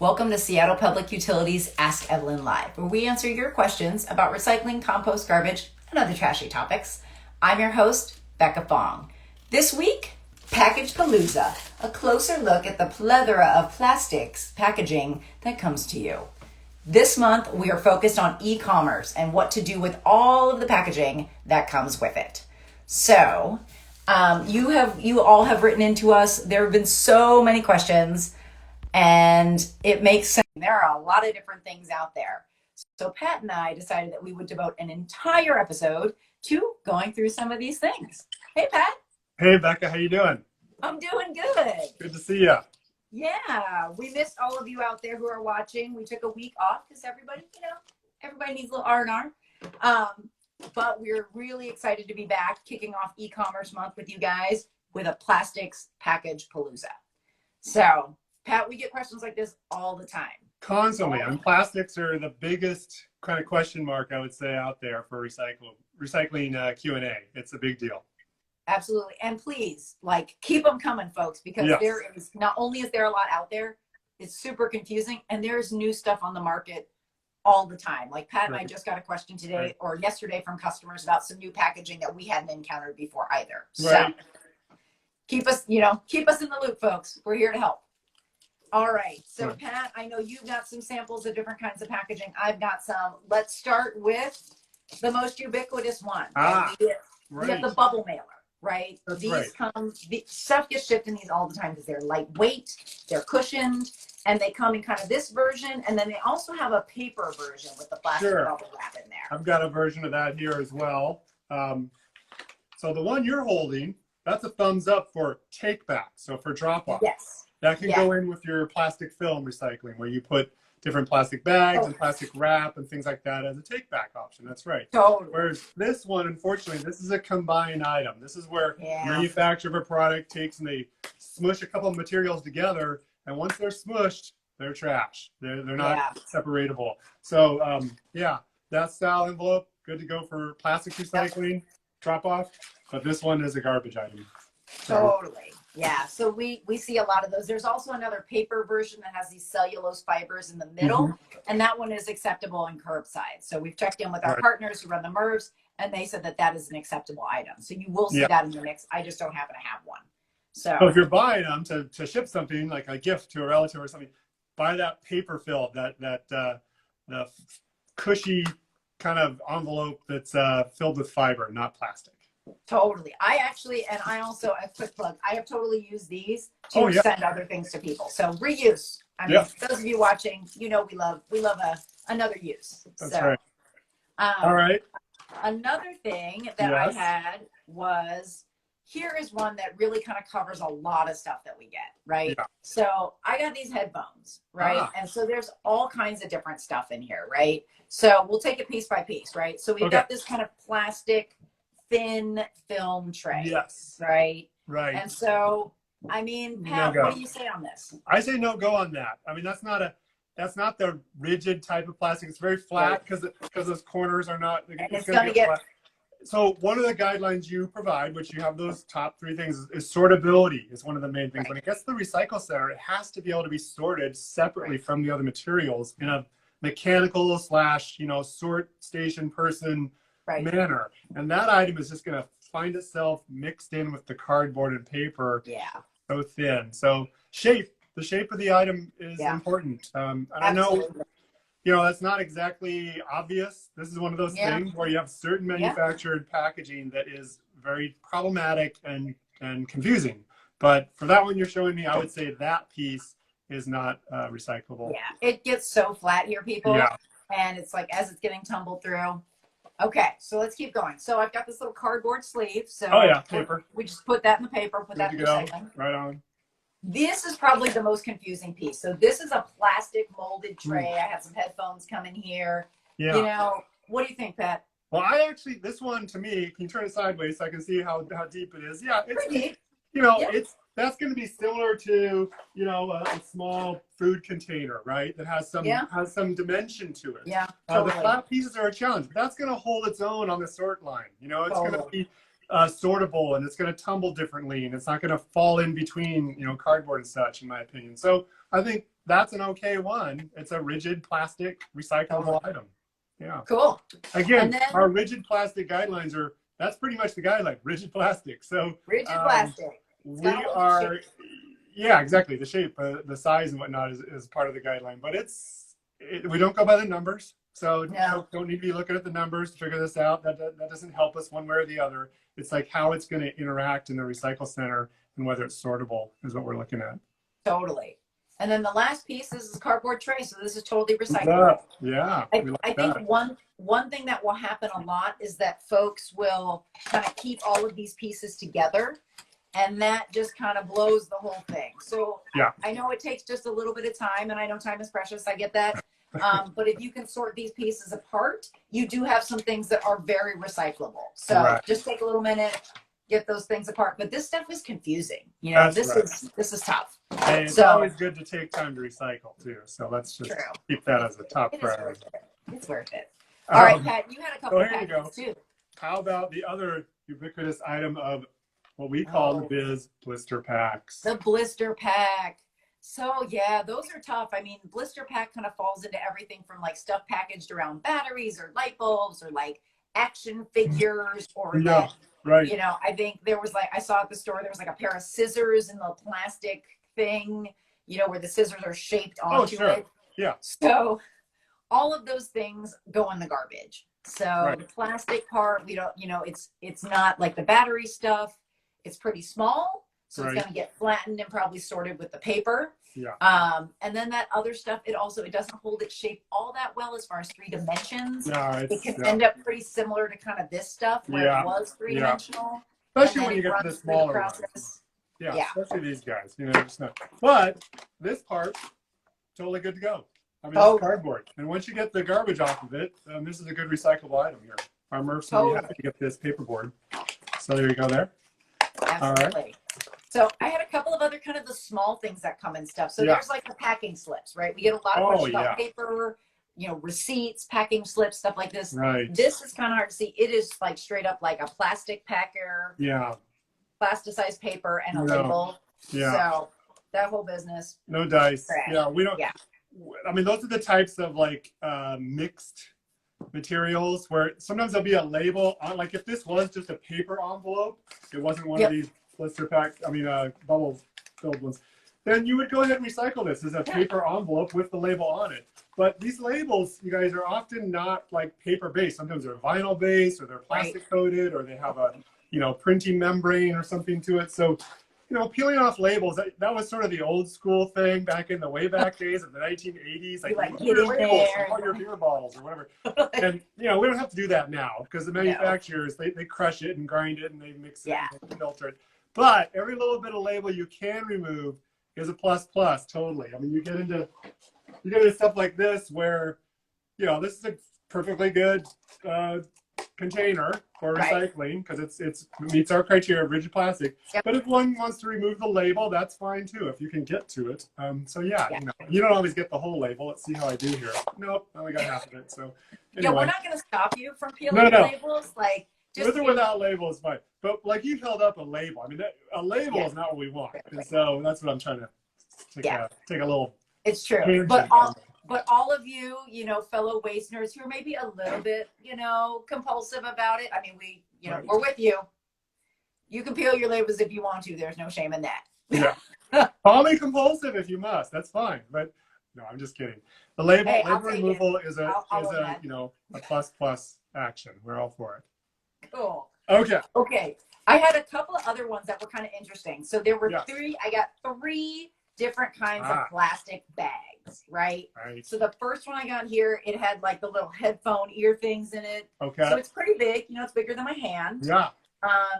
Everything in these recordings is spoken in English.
Welcome to Seattle Public Utilities Ask Evelyn Live, where we answer your questions about recycling, compost, garbage, and other trashy topics. I'm your host, Becca Fong. This week, PackagePalooza, a closer look at the plethora of plastics packaging that comes to you. This month, we are focused on e-commerce and what to do with all of the packaging that comes with it. So, you all have written into us. There have been so many questions, and it makes sense. There are a lot of different things out there. So Pat and I decided that we would devote an entire episode to going through some of these things. Hey, Pat. Hey, Becca, how you doing? I'm doing good. Good to see you. Yeah, we missed all of you out there who are watching. We took a week off because everybody needs a little R&R. But we're really excited to be back, kicking off e-commerce month with you guys with a plastics package palooza. So, Pat, we get questions like this all the time. Constantly. And plastics are the biggest kind of question mark, I would say, out there for recycling Q&A. It's a big deal. Absolutely. And please, keep them coming, folks, because there is, not only is there a lot out there, it's super confusing, and there's new stuff on the market all the time. Like Pat and I just got a question today or yesterday from customers about some new packaging that we hadn't encountered before either. So keep us in the loop, folks. We're here to help. All right. So Pat, I know you've got some samples of different kinds of packaging. I've got some. Let's start with the most ubiquitous one. We have the bubble mailer, right? Stuff gets shipped in these all the time because they're lightweight, they're cushioned, and they come in kind of this version, and then they also have a paper version with the plastic bubble wrap in there. I've got a version of that here as well. So the one you're holding, that's a thumbs up for take back, so for drop off. Yes. That can go in with your plastic film recycling, where you put different plastic bags and plastic wrap and things like that as a take back option. That's right. Totally. Whereas this one, unfortunately, this is a combined item. This is where the manufacturer of a product takes and they smush a couple of materials together, and once they're smushed, they're trash. They're not separatable. So that style envelope, good to go for plastic recycling, drop off. But this one is a garbage item. Totally. Yeah. So we see a lot of those. There's also another paper version that has these cellulose fibers in the middle, and that one is acceptable in curbside. So we've checked in with our partners who run the MRFs, and they said that is an acceptable item. So you will see that in the mix. I just don't happen to have one. So if you're buying them to ship something like a gift to a relative or something, buy that paper fill, the cushy kind of envelope that's filled with fiber, not plastic. Totally. I also, a quick plug, I have totally used these to send other things to people. So reuse. I mean, those of you watching, we love another use. That's right. All right. Another thing that I had was, here is one that really kind of covers a lot of stuff that we get, right? Yeah. So I got these headphones, right? And so there's all kinds of different stuff in here, right? So we'll take it piece by piece, right? So we've got this kind of plastic thin film tray. Yes. Right? Right. And so, I mean, Pat, what do you say on this? I say no go on that. I mean, that's not the rigid type of plastic. It's very flat because those corners are not. It's going to get flat. So one of the guidelines you provide, which you have those top three things, is sortability is one of the main things. When it gets to the recycle center, it has to be able to be sorted separately from the other materials in a mechanical / sort station person manner. And that item is just going to find itself mixed in with the cardboard and paper so thin. So the shape of the item is important. And I know that's not exactly obvious. This is one of those things where you have certain manufactured packaging that is very problematic and confusing. But for that one you're showing me, I would say that piece is not recyclable. Yeah, it gets so flat here, people. Yeah. And it's like, as it's getting tumbled through. Okay, so let's keep going. So I've got this little cardboard sleeve. So paper. We just put that in the paper, put that in the recycling. Right on. This is probably the most confusing piece. So this is a plastic molded tray. I have some headphones coming here. Yeah. What do you think, Pat? Well, this one to me, can you turn it sideways so I can see how deep it is? Yeah, it's deep. That's going to be similar to a small food container, right? That has some dimension to it. Yeah. The flat pieces are a challenge. But that's going to hold its own on the sort line. It's going to be sortable, and it's going to tumble differently, and it's not going to fall in between, cardboard and such, in my opinion. So I think that's an okay one. It's a rigid plastic recyclable item. Yeah. Cool. Again, our rigid plastic guidelines are, that's pretty much the guideline, rigid plastic. So rigid plastic. We are, yeah, exactly. The shape, the size and whatnot is part of the guideline, but we don't go by the numbers. So don't need to be looking at the numbers to figure this out. That doesn't help us one way or the other. It's like how it's going to interact in the recycle center and whether it's sortable is what we're looking at. Totally. And then the last piece is cardboard tray. So this is totally recyclable. Yeah. I think one thing that will happen a lot is that folks will kind of keep all of these pieces together, and that just kind of blows the whole thing. So I know it takes just a little bit of time, and I know time is precious. I get that. But if you can sort these pieces apart, you do have some things that are very recyclable. So just take a little minute, get those things apart. But this stuff is confusing. You know, this is tough. And it's always good to take time to recycle too. So let's just keep that as a top priority. It's worth it. All right, Pat, you had a couple of packages too. How about the other ubiquitous item of what we call the biz blister packs? The blister pack. So yeah, those are tough. I mean, blister pack kind of falls into everything from like stuff packaged around batteries or light bulbs or like action figures or you know, I think there was like, I saw at the store, there was like a pair of scissors in the plastic thing, you know, where the scissors are shaped onto it. Yeah. So all of those things go in the garbage. So the plastic part, we don't, you know, it's not like the battery stuff. It's pretty small. So it's going to get flattened and probably sorted with the paper. Yeah. And then that other stuff, it doesn't hold its shape all that well as far as 3 dimensions. No, it can end up pretty similar to kind of this stuff where it was 3-dimensional. Especially when you get to the smaller ones. Yeah, especially these guys. You know, it's not. But this part, totally good to go. I mean, it's cardboard. And once you get the garbage off of it, this is a good recyclable item here. Our MRFs will be happy to get this paperboard. So there you go there. Absolutely. All right. So I had a couple of other kind of the small things that come in stuff. So there's like the packing slips, right? We get a lot of questions about paper, you know, receipts, packing slips, stuff like this. Right. This is kind of hard to see. It is like straight up like a plastic packer. Yeah. Plasticized paper and a label. Yeah. So that whole business. No dice. Trash. Yeah. We don't. Yeah. I mean, those are the types of like mixed materials where sometimes there'll be a label on, like if this was just a paper envelope, it wasn't one of these blister pack, bubble filled ones, then you would go ahead and recycle this as a paper envelope with the label on it. But these labels, you guys, are often not like paper based. Sometimes they're vinyl based or they're plastic coated or they have a, you know, printing membrane or something to it. So, you know, peeling off labels, that was sort of the old school thing back in the way back days of the 1980s. Like get in there. All your beer bottles or whatever. And, you know, we don't have to do that now because the manufacturers, they crush it and grind it and they mix it and filter it. But every little bit of label you can remove is a plus, totally. I mean, you get into stuff like this where, you know, this is a perfectly good container for recycling because it meets our criteria of rigid plastic. But if one wants to remove the label, that's fine too, if you can get to it. So you know, you don't always get the whole label. Let's see how I do here. Nope, I only got half of it. So anyway. Yeah, we're not going to stop you from peeling labels. Like, with or without label is fine. But like you held up a label. I mean, a label is not what we want. And so that's what I'm trying to take a little. It's true. But all of you, you know, fellow waste nerds who are maybe a little bit, you know, compulsive about it. I mean, we're with you. You can peel your labels if you want to. There's no shame in that. Yeah. Call me compulsive if you must. That's fine. But no, I'm just kidding. The label removal is a you know, a plus action. We're all for it. Cool. Okay. I had a couple of other ones that were kind of interesting. So there were I got 3 different kinds of plastic bags, right? So the first one I got here, it had like the little headphone ear things in it. Okay. So it's pretty big. You know, it's bigger than my hand. Yeah.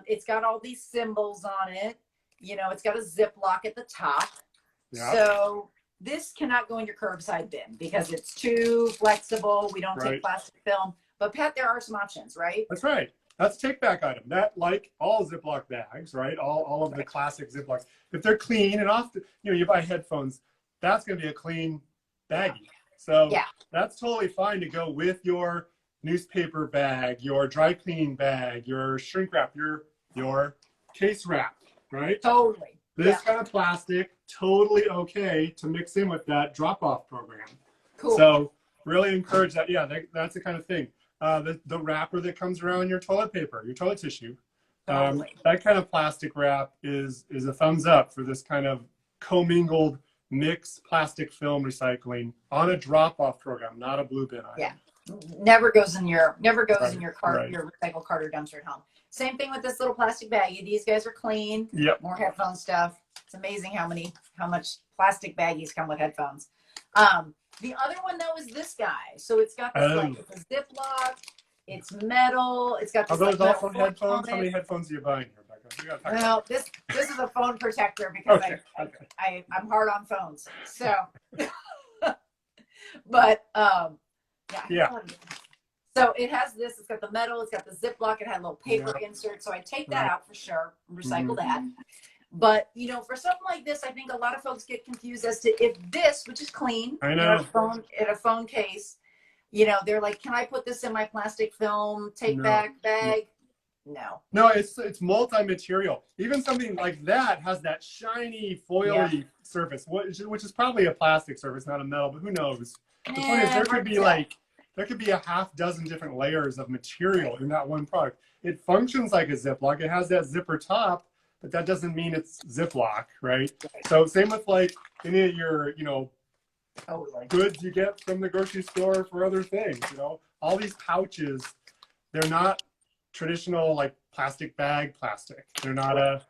It's got all these symbols on it. You know, it's got a Ziploc at the top. Yeah. So this cannot go in your curbside bin because it's too flexible. We don't take plastic film. But Pat, there are some options, right? That's right. That's a take-back item. That, like all Ziploc bags, right? All of the classic Ziplocs. If they're clean, and often, you know, you buy headphones, that's going to be a clean baggie. So that's totally fine to go with your newspaper bag, your dry cleaning bag, your shrink wrap, your case wrap, right? Totally. This kind of plastic, totally okay to mix in with that drop-off program. Cool. So really encourage that. Yeah, that's the kind of thing. The wrapper that comes around your toilet paper, your toilet tissue, Totally. that kind of plastic wrap is a thumbs up for this kind of commingled mixed plastic film recycling on a drop-off program, not a blue bin item. Yeah, never goes in your cart, right. your recycle cart or dumpster at home. Same thing with this little plastic baggie. These guys are clean. Yep. More headphone stuff. It's amazing how much plastic baggies come with headphones. The other one though is this guy. So it's got this like it's a Ziploc. It's metal. It's got this. Are those like, also headphones? How many headphones are you buying here, Becca? Well, this is a phone protector because okay. I'm hard on phones. So, but yeah. So it has this. It's got the metal. It's got the Ziploc. It had a little paper insert. So I take that out for sure. Recycle that. But you know, for something like this, I think a lot of folks get confused as to if this, which is clean, I know, in a phone case, you know, they're like, can I put this in my plastic film take back bag? No, it's multi-material. Even something like that has that shiny foily surface, which is probably a plastic surface, not a metal. But who knows? The point is, there could be a half dozen different layers of material in that one product. It functions like a Ziploc. It has that zipper top, but that doesn't mean it's Ziploc, right? So same with like any of your, goods you get from the grocery store for other things. You know, all these pouches, they're not traditional like plastic bag plastic. They're not a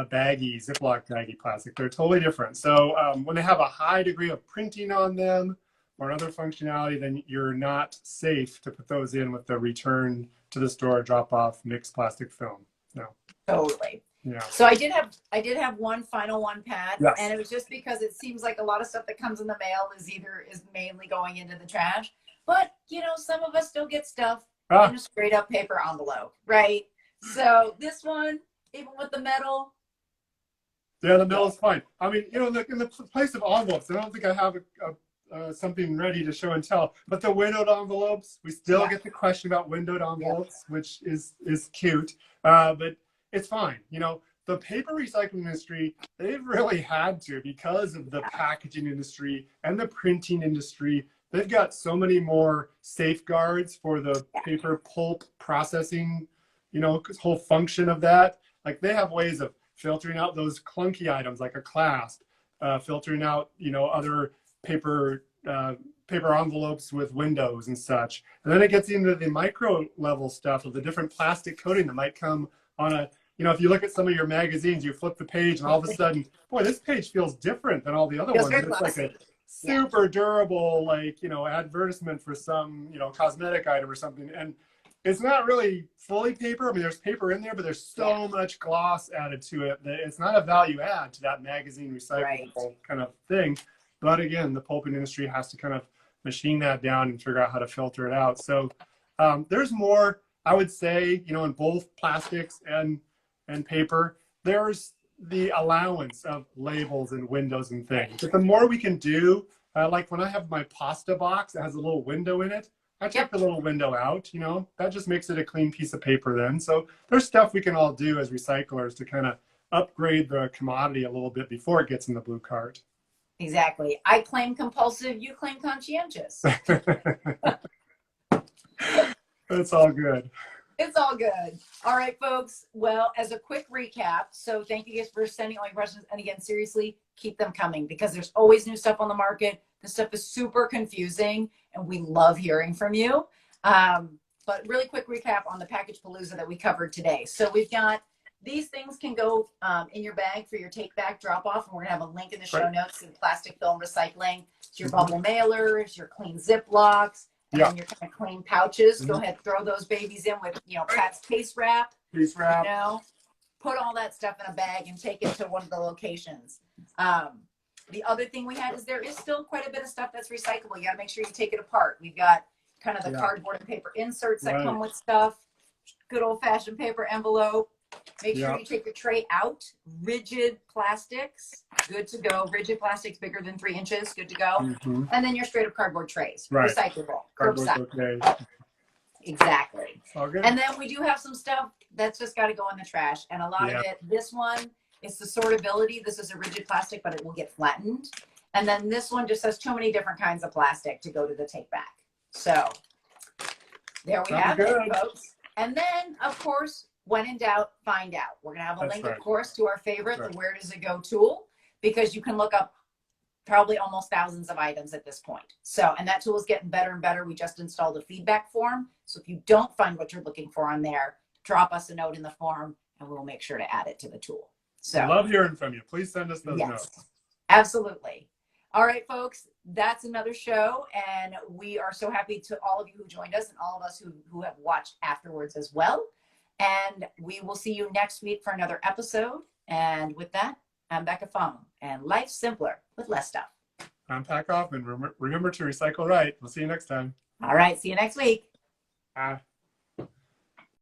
baggy Ziploc baggy plastic. They're totally different. So when they have a high degree of printing on them or other functionality, then you're not safe to put those in with the return to the store drop off mixed plastic film. No. Totally. Yeah. So I did have one final one, Pat, yes. And it was just because it seems like a lot of stuff that comes in the mail is mainly going into the trash. But some of us still get stuff in a straight up paper envelope, right? So this one, even with the metal. Yeah, the metal is fine. I mean, in the place of envelopes, I don't think I have something ready to show and tell. But the windowed envelopes, we still get the question about windowed envelopes, which is cute. But it's fine. The paper recycling industry, they've really had to, because of the packaging industry and the printing industry. They've got so many more safeguards for the paper pulp processing, whole function of that. Like they have ways of filtering out those clunky items like a clasp, filtering out, other paper envelopes with windows and such. And then it gets into the micro level stuff of the different plastic coating that might come on a, if you look at some of your magazines, you flip the page and all of a sudden, boy, this page feels different than all the other ones. It's like a super durable, advertisement for some, cosmetic item or something. And it's not really fully paper. I mean, there's paper in there, but there's so much gloss added to it that it's not a value add to that magazine recyclable kind of thing. But again, the pulping industry has to kind of machine that down and figure out how to filter it out. So there's more, I would say, in both plastics and paper, there's the allowance of labels and windows and things. But the more we can do, like when I have my pasta box that has a little window in it, I take the little window out, that just makes it a clean piece of paper then. So there's stuff we can all do as recyclers to kind of upgrade the commodity a little bit before it gets in the blue cart. Exactly. I claim compulsive, you claim conscientious. It's all good. It's all good. All right, folks. Well, as a quick recap, so thank you guys for sending all your questions. And again, seriously, keep them coming because there's always new stuff on the market. This stuff is super confusing and we love hearing from you. But really quick recap on the PackagePalooza that we covered today. So we've got these things can go in your bag for your take back drop off. And we're gonna have a link in the show notes in plastic film recycling. It's your bubble mailers, your clean Ziplocs, and then your kind of clean pouches. Go ahead, throw those babies in with, Pat's case wrap. Case wrap. Put all that stuff in a bag and take it to one of the locations. The other thing we had is there is still quite a bit of stuff that's recyclable. You got to make sure you take it apart. We've got kind of the cardboard and paper inserts that come with stuff. Good old fashioned paper envelope. Make sure you take the tray out. Rigid plastics, good to go. Rigid plastics bigger than 3 inches, good to go. And then your straight up cardboard trays, recyclable, curbside. Exactly. And then we do have some stuff that's just got to go in the trash. And a lot of it, this one It's the sortability. This is a rigid plastic, but it will get flattened. And then this one just has too many different kinds of plastic to go to the take back. So there we have it, folks. And then, of course, when in doubt, find out. We're going to have a link, of course, to our favorite, the Where Does It Go tool, because you can look up probably almost thousands of items at this point. So, and that tool is getting better and better. We just installed a feedback form. So if you don't find what you're looking for on there, drop us a note in the form and we'll make sure to add it to the tool. So I love hearing from you. Please send us those notes. Absolutely. All right, folks, that's another show. And we are so happy to all of you who joined us and all of us who have watched afterwards as well. And we will see you next week for another episode. And with that, I'm Becca Fong, and life's simpler with less stuff. I'm Pat Kaufman. Remember to recycle right. We'll see you next time. All right. See you next week. Bye.